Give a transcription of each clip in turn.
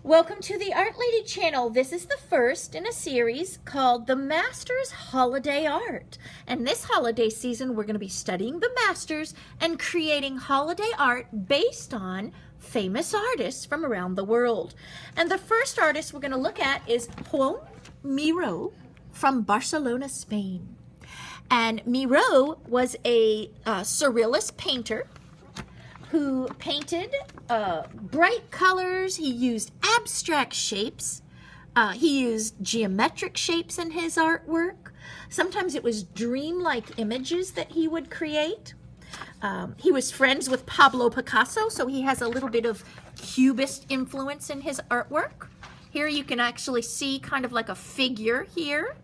Welcome to the Art Lady channel. This is the first in a series called The Masters Holiday Art. And this holiday season, we're going to be studying the masters and creating holiday art based on famous artists from around the world. And the first artist we're going to look at is Joan Miro from Barcelona, Spain. And Miró was a surrealist painter who painted bright colors. He used abstract shapes. He used geometric shapes in his artwork. Sometimes it was dreamlike images that he would create. He was friends with Pablo Picasso, so he has a little bit of Cubist influence in his artwork. Here you can actually see kind of like a figure here.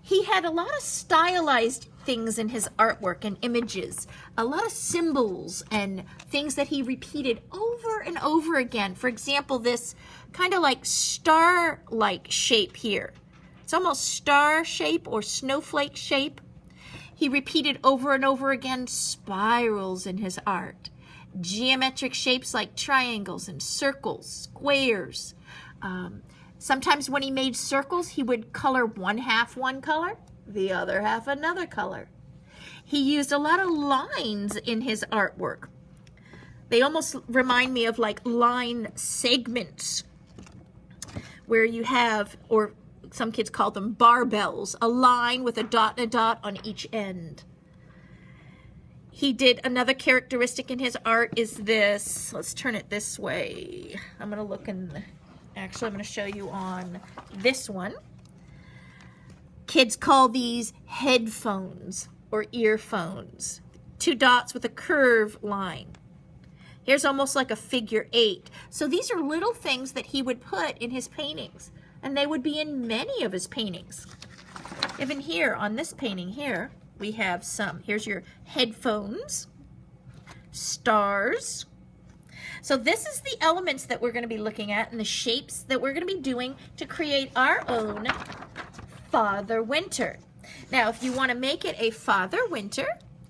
He had a lot of stylized things in his artwork and images, a lot of symbols and things that he repeated over and over again. For example, this kind of like star-like shape here. It's almost star shape or snowflake shape. He repeated over and over again spirals in his art. Geometric shapes like triangles and circles, squares. Sometimes when he made circles, he would color one half one color, the other half another color. He used a lot of lines in his artwork. They almost remind me of like line segments, where you have, or some kids call them barbells, a line with a dot and a dot on each end. He did another characteristic in his art is this. Let's turn it this way. I'm going to look in. Actually, I'm going to show you on this one. Kids call these headphones or earphones. Two dots with a curved line. Here's almost like a figure 8. So these are little things that he would put in his paintings, and they would be in many of his paintings. Even here on this painting here, we have some. Here's your headphones, stars. So this is the elements that we're going to be looking at and the shapes that we're going to be doing to create our own Father Winter. Now, if you want to make it a Father Winter,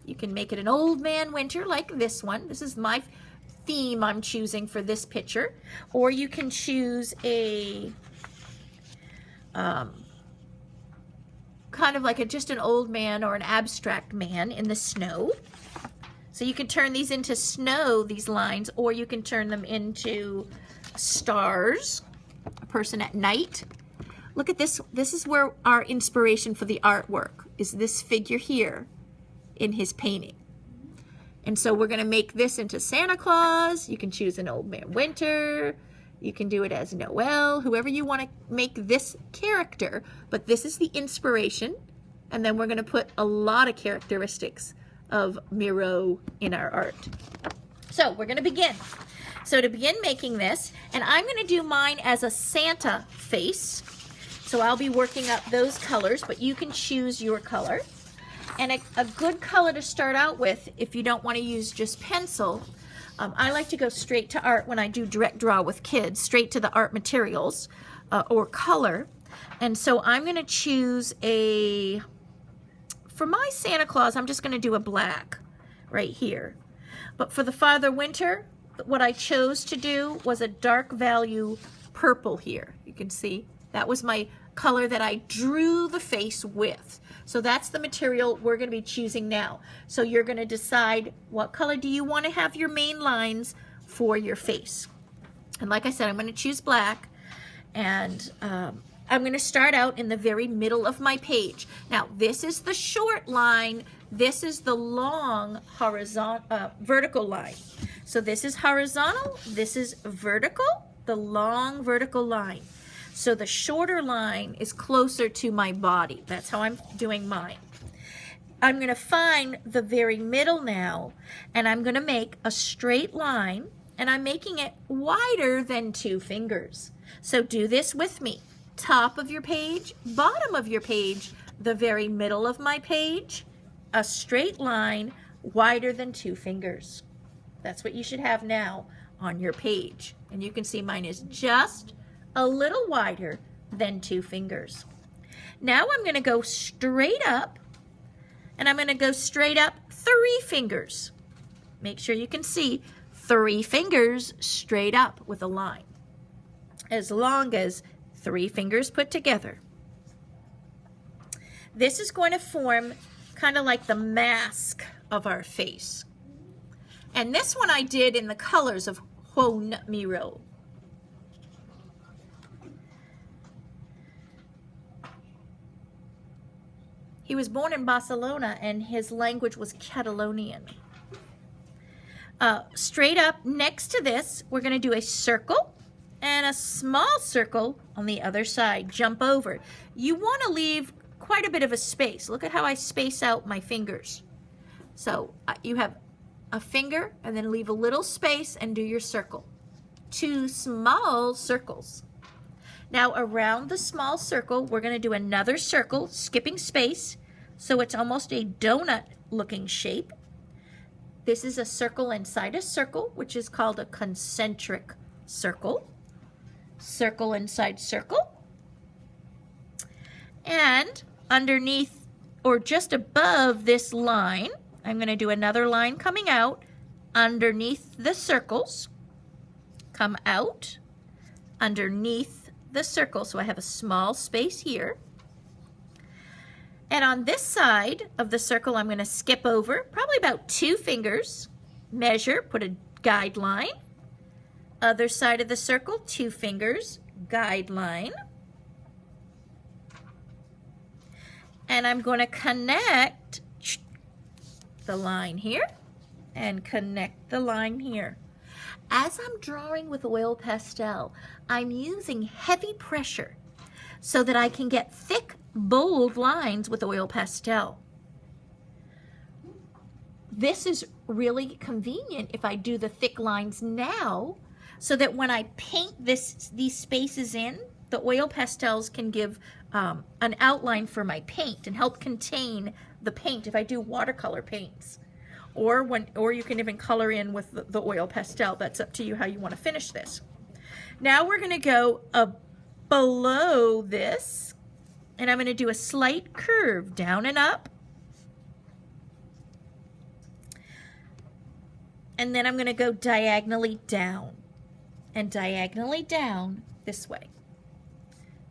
you can make it an Old Man Winter like this one. This is my theme I'm choosing for this picture. Or you can choose a kind of like just an old man or an abstract man in the snow. So you can turn these into snow, these lines, or you can turn them into stars, a person at night. Look at this. This is where our inspiration for the artwork is, this figure here in his painting. And so we're going to make this into Santa Claus. You can choose an Old Man Winter. You can do it as Noel, whoever you want to make this character. But this is the inspiration. And then we're going to put a lot of characteristics of Miró in our art. So we're going to begin. So to begin making this, and I'm going to do mine as a Santa face. So I'll be working up those colors, but you can choose your color. And a good color to start out with, if you don't want to use just pencil, I like to go straight to art when I do direct draw with kids, straight to the art materials or color. And so I'm going to choose for my Santa Claus, I'm just going to do a black right here. But for the Father Winter, what I chose to do was a dark value purple here. You can see that was my color that I drew the face with. So that's the material we're going to be choosing now. So you're going to decide what color do you want to have your main lines for your face. And like I said, I'm going to choose black, and I'm going to start out in the very middle of my page. Now, this is the short line. This is the long vertical line. So this is horizontal. This is vertical, the long vertical line. So the shorter line is closer to my body. That's how I'm doing mine. I'm going to find the very middle now, and I'm going to make a straight line, and I'm making it wider than 2 fingers. So do this with me. Top of your page, bottom of your page, the very middle of my page, a straight line wider than 2 fingers. That's what you should have now on your page. And you can see mine is just a little wider than 2 fingers. Now I'm going to go straight up, and I'm going to go straight up 3 fingers. Make sure you can see 3 fingers straight up with a line. as long as 3 fingers put together. This is going to form kind of like the mask of our face. And this one I did in the colors of Joan Miro. He was born in Barcelona and his language was Catalonian. Straight up next to this, we're going to do a circle and a small circle on the other side. Jump over. You want to leave quite a bit of a space. Look at how I space out my fingers. So you have a finger and then leave a little space and do your circle. 2 small circles. Now around the small circle, we're going to do another circle, skipping space, so it's almost a donut looking shape. This is a circle inside a circle, which is called a concentric circle. Circle inside circle. And underneath or just above this line, I'm going to do another line coming out underneath the circles. Come out underneath the circle. So I have a small space here. And on this side of the circle, I'm going to skip over probably about 2 fingers, measure, put a guideline. Other side of the circle, 2 fingers, guideline. And I'm going to connect the line here and connect the line here. As I'm drawing with oil pastel, I'm using heavy pressure so that I can get thick, bold lines with oil pastel. This is really convenient if I do the thick lines now, so that when I paint these spaces in, the oil pastels can give an outline for my paint and help contain the paint if I do watercolor paints. Or you can even color in with the oil pastel. That's up to you how you want to finish this. Now we're going to go below this, and I'm going to do a slight curve down and up. And then I'm going to go diagonally down and diagonally down this way.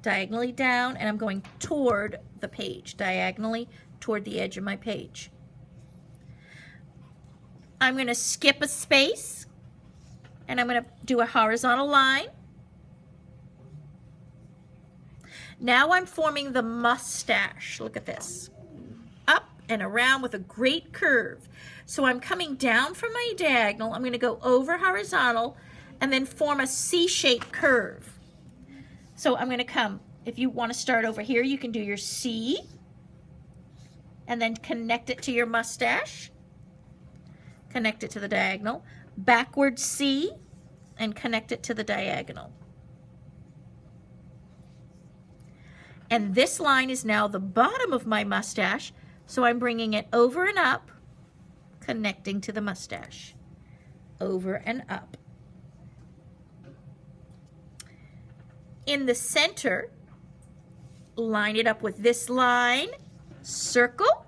Diagonally down, and I'm going toward the page, diagonally toward the edge of my page. I'm going to skip a space, and I'm going to do a horizontal line. Now I'm forming the mustache. Look at this. Up and around with a great curve. So I'm coming down from my diagonal. I'm going to go over horizontal and then form a C-shaped curve. So I'm going to come, if you want to start over here, you can do your C and then connect it to your mustache. Connect it to the diagonal. Backward C and connect it to the diagonal. And this line is now the bottom of my mustache, so I'm bringing it over and up, connecting to the mustache. Over and up. In the center, line it up with this line, circle,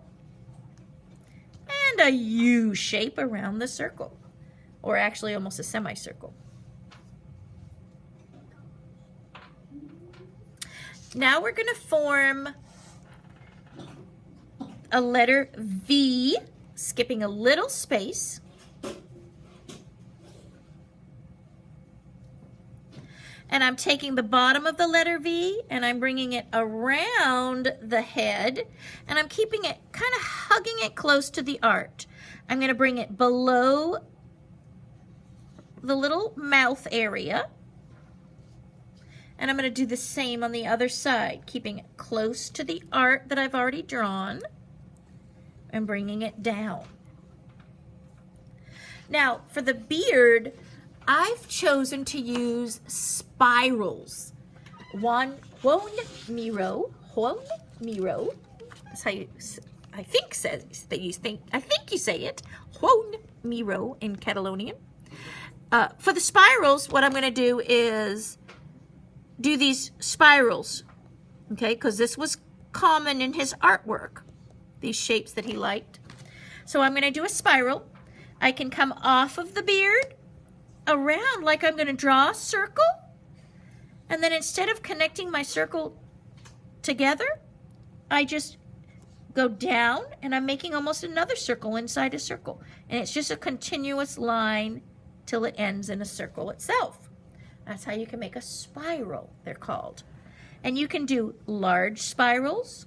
and a U shape around the circle, or actually almost a semicircle. Now we're going to form a letter V, skipping a little space. And I'm taking the bottom of the letter V and I'm bringing it around the head, and I'm keeping it, kind of hugging it close to the art. I'm going to bring it below the little mouth area. And I'm going to do the same on the other side, keeping it close to the art that I've already drawn and bringing it down. Now, for the beard, I've chosen to use spirals. Joan Miro, that's how you, I think you say it, Joan Miro in Catalonian. For the spirals, what I'm going to do is do these spirals, okay, because this was common in his artwork, these shapes that he liked. So I'm going to do a spiral. I can come off of the beard, around like I'm going to draw a circle, And then instead of connecting my circle together, I just go down and I'm making almost another circle inside a circle. And it's just a continuous line till it ends in a circle itself. That's how you can make a spiral, they're called. And you can do large spirals,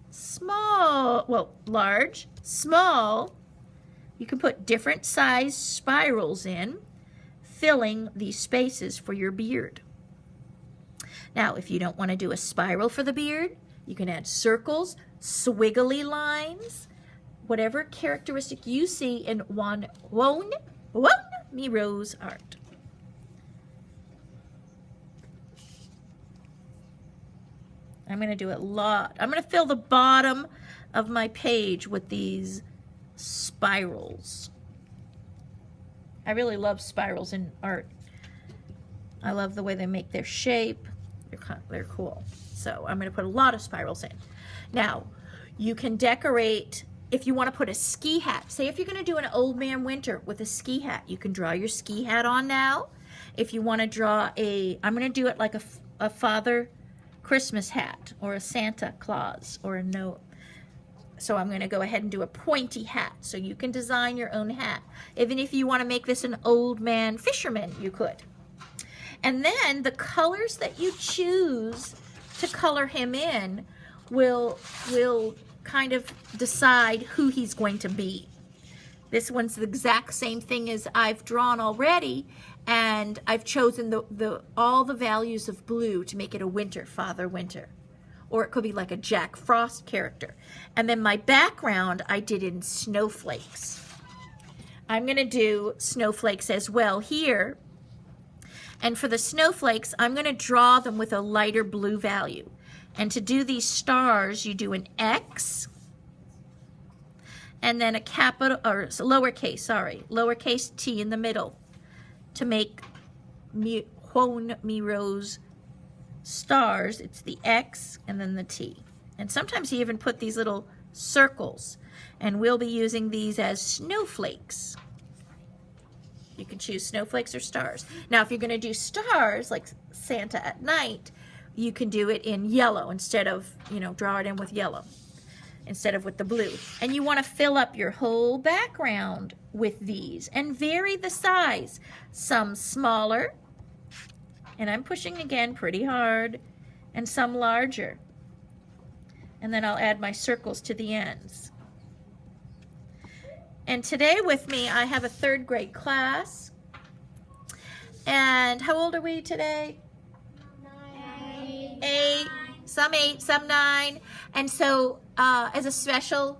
small, well, large, small. You can put different size spirals in, filling these spaces for your beard. Now, if you don't want to do a spiral for the beard, you can add circles, swiggly lines, whatever characteristic you see in Joan Miro's art. I'm going to do a lot. I'm going to fill the bottom of my page with these spirals. I really love spirals in art. I love the way they make their shape. They're cool. So I'm going to put a lot of spirals in. Now, you can decorate, if you want to put a ski hat. Say if you're going to do an old man winter with a ski hat, you can draw your ski hat on now. If you want to draw I'm going to do it like a Father Christmas hat or a Santa Claus or a note. So I'm going to go ahead and do a pointy hat. So you can design your own hat. Even if you want to make this an old man fisherman, you could. And then the colors that you choose to color him in will kind of decide who he's going to be. This one's the exact same thing as I've drawn already, and I've chosen all the values of blue to make it a winter, Father Winter. Or it could be like a Jack Frost character. And then my background I did in snowflakes. I'm going to do snowflakes as well here. And for the snowflakes, I'm going to draw them with a lighter blue value. And to do these stars, you do an X, and then a capital, or lowercase t in the middle to make Joan Miro's stars. It's the X and then the T. And sometimes you even put these little circles, and we'll be using these as snowflakes. You can choose snowflakes or stars. Now, if you're going to do stars, like Santa at night, you can do it in yellow instead of, draw it in with yellow instead of with the blue. And you want to fill up your whole background with these and vary the size. Some smaller, and I'm pushing again pretty hard, and some larger. And then I'll add my circles to the ends. And today with me, I have a 3rd grade class. And how old are we today? 8, some 8, some 9. And so as a special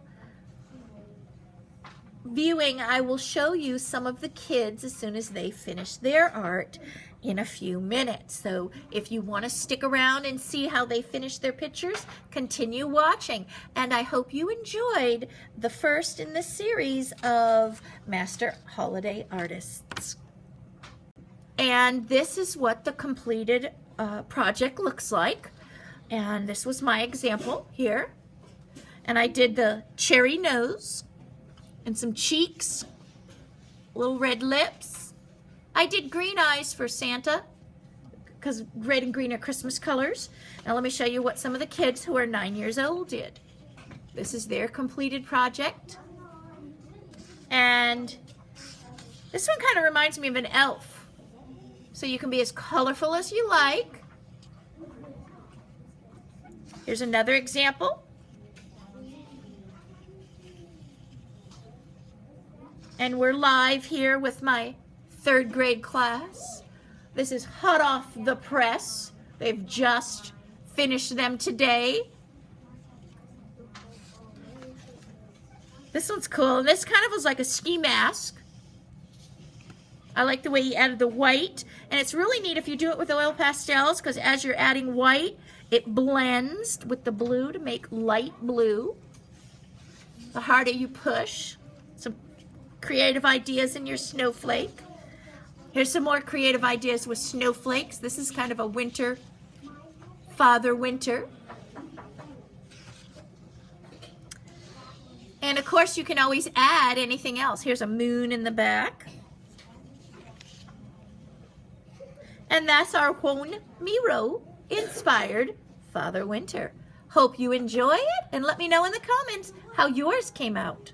viewing, I will show you some of the kids as soon as they finish their art in a few minutes. So if you want to stick around and see how they finish their pictures, continue watching. And I hope you enjoyed the first in this series of Master Holiday Artists. And this is what the completed project looks like. And this was my example here. And I did the cherry nose and some cheeks, little red lips. I did green eyes for Santa because red and green are Christmas colors. Now let me show you what some of the kids who are 9 years old did. This is their completed project. And this one kind of reminds me of an elf. So you can be as colorful as you like. Here's another example. And we're live here with my 3rd grade class. This is hot off the press. They've just finished them today. This one's cool. And this kind of was like a ski mask. I like the way he added the white. And it's really neat if you do it with oil pastels, because as you're adding white, it blends with the blue to make light blue. The harder you push. Some creative ideas in your snowflake. Here's some more creative ideas with snowflakes. This is kind of a winter, Father Winter. And of course you can always add anything else. Here's a moon in the back. And that's our Joan Miro inspired Father Winter. Hope you enjoy it, and let me know in the comments how yours came out.